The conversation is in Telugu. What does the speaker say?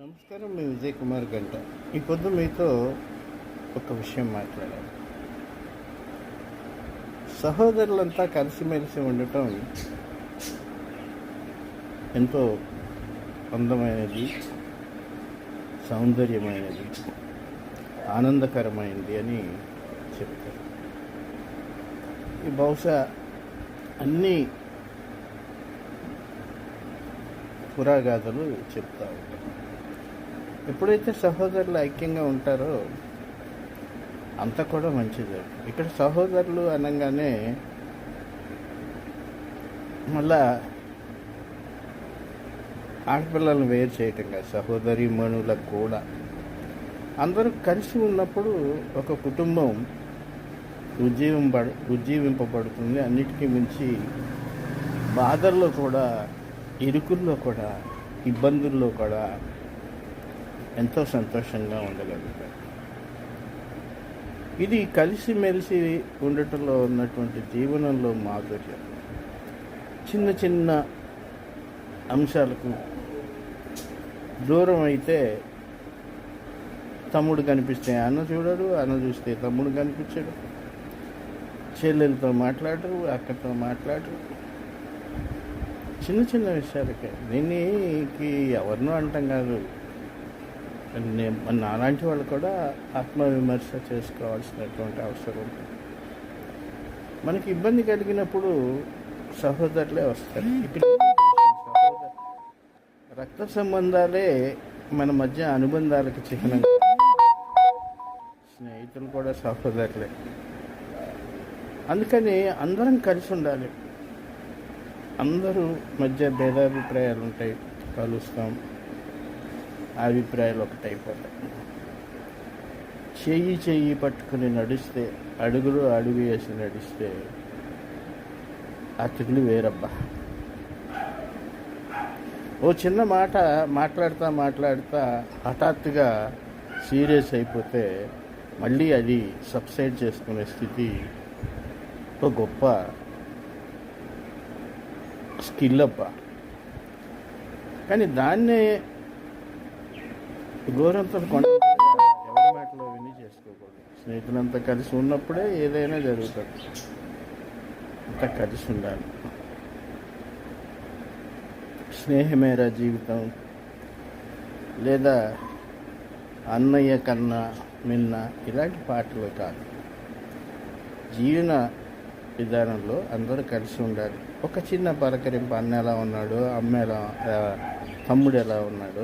నమస్కారం, మీ విజయ్ కుమార్ గంట. ఈ పొద్దు మీతో ఒక విషయం మాట్లాడాలి. సహోదరులంతా కలిసిమెలిసి ఉండటం ఎంతో అందమైనది, సౌందర్యమైనది, ఆనందకరమైనది అని చెప్తారు. ఈ బహుశా అన్ని పురాగాథలు చెప్తా ఉంటారు. ఎప్పుడైతే సహోదరులు ఐక్యంగా ఉంటారో అంత కూడా మంచిది. ఇక్కడ సహోదరులు అనగానే మళ్ళా ఆడపిల్లలను వేరు చేయటం కాదు, సహోదరి మనులకు కూడా అందరూ కలిసి ఉన్నప్పుడు ఒక కుటుంబం ఉజ్జీవింపబడుతుంది. అన్నిటికీ మించి బాధల్లో కూడా, ఇరుకుల్లో కూడా, ఇబ్బందుల్లో కూడా ఎంతో సంతోషంగా ఉండగలుగుతారు. ఇది కలిసిమెలిసి ఉండటంలో ఉన్నటువంటి జీవనంలో మాధుర్యం. చిన్న చిన్న అంశాలకు దూరం అయితే తమ్ముడు కనిపిస్తే అన్న చూడడు, అన్న చూస్తే తమ్ముడు కనిపించడు, చెల్లెలతో మాట్లాడరు, అక్కతో మాట్లాడరు. చిన్న చిన్న విషయాలకే. దీనికి ఎవరినో అంటాం కాదు, నాలాంటి వాళ్ళు కూడా ఆత్మవిమర్శ చేసుకోవాల్సినటువంటి అవసరం ఉంటుంది. మనకి ఇబ్బంది కలిగినప్పుడు సహోదరులే వస్తారు. రక్త సంబంధాలే మన మధ్య అనుబంధాలకు చిహ్నం. స్నేహితులు కూడా సహోదరులే. అందుకని అందరం కలిసి ఉండాలి. అందరూ మధ్య భేదాభిప్రాయాలు ఉంటాయి, కలుస్తాం, అభిప్రాయాలు ఒకటైపోతాయి. చెయ్యి పట్టుకుని నడిస్తే, అడుగులు అడుగు వేసి నడిస్తే ఆ తిండి వేరబ్బా. ఓ చిన్న మాట మాట్లాడుతా హఠాత్తుగా సీరియస్ అయిపోతే మళ్ళీ అది సబ్సైడ్ చేసుకునే స్థితి ఒక గొప్ప స్కిల్ అబ్బా. కానీ దాన్నే ఘోరంతో ఎవరి మాటలో విని చేసుకోకూడదు. స్నేహితులంతా కలిసి ఉన్నప్పుడే ఏదైనా జరుగుతుంది. అంతా కలిసి ఉండాలి. స్నేహమేరా జీవితం, లేదా అన్నయ్య కన్నా మిన్న, ఇలాంటి పాటలు కాదు. జీవన విధానంలో అందరూ కలిసి ఉండాలి. ఒక చిన్న పలకరింపు, అన్న ఎలా ఉన్నాడు, తమ్ముడు ఎలా ఉన్నాడు,